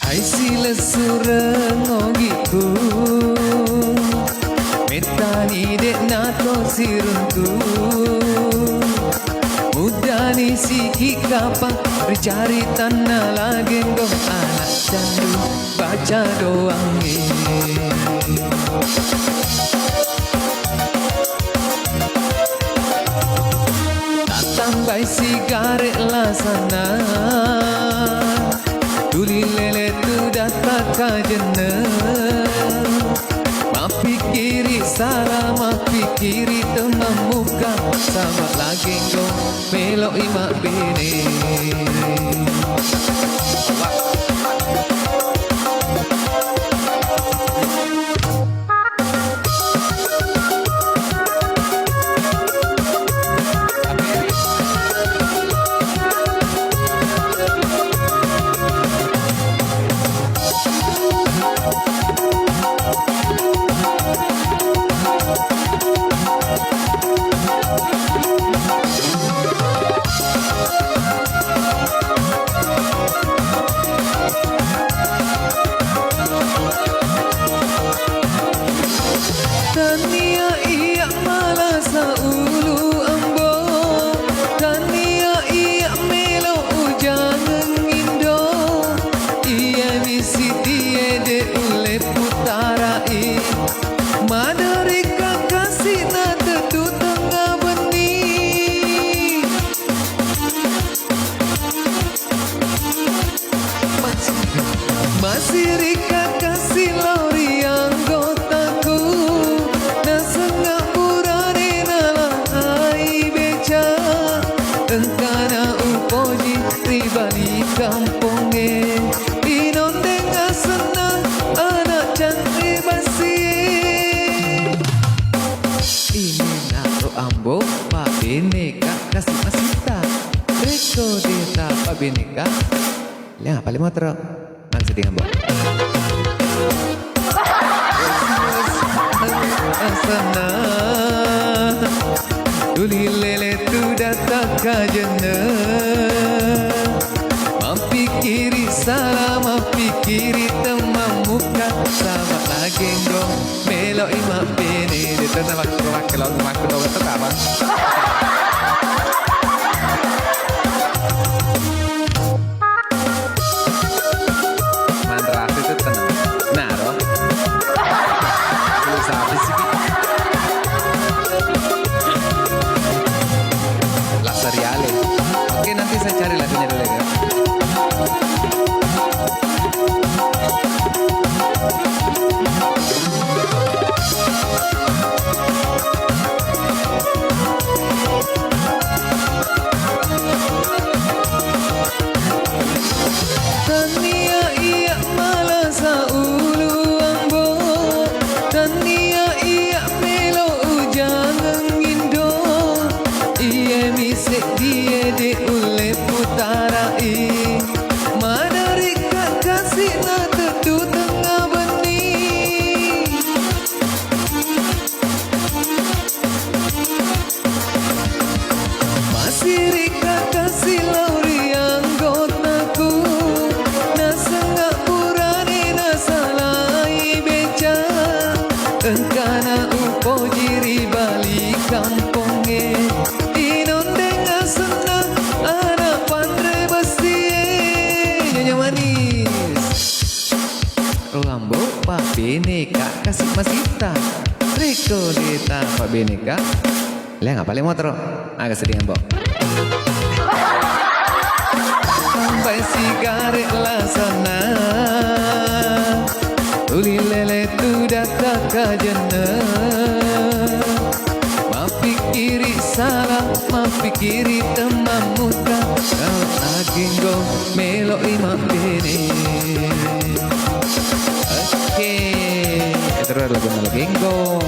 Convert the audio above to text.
Hai sila surang ogiku Metani dek nato sirunku Mudani siki kapang Bercari tanah lagi Gong anak candu baca doang Tak tambah sigaret lah sana Tuli lele tu datang kajena Mapikiri salah mapikiri teman muka Sama lagi kau melok imak bini Tania iya malah saulu ambo Tania iya melo ujangan indo Iya misi dia de ule putarai Madari kakasih na tetu tengah benih Masih rika kasih lori anggotaku Engkana upoji ribani kampunge Inon dengan senang anak cantik basi Ini nato ambo Pak Bineka kasih masita Reko deta Pak Bineka Lihat paling motor Nang sedih ambo Asana Tuli lele tu datang kajana Mapikiri salah mapikiri teman muka Sama lagi dong melok imak bini Dito na waktu laut maku tau betul apa Mantra itu tenang Nah roh Lu sabi sih Seriale. Oke, nanti saya cari lagunya dulu ya. Tania iya malah saulu ambo Tania iya melo ujangan indo Iya misek dia de ule putarai Madari kakasih na tetu tengah benih Masih rika kasih lauri anggotaku Nasa ngak purani nasa lai beca Engkana upoji ribali kampunge Inon dengan senang anak pandai besi Nyonya manis Rambo Pak Bineka kasih masita Riko deta Pak Bineka Lihat nggak paling motor agak sedih ambo Sampai sigaret lah sana Tuli lele tu datang kajana Mapikiri salah mapikiri teman muka Kau lagi gong melok imak bini Oke Itu lagu Genggong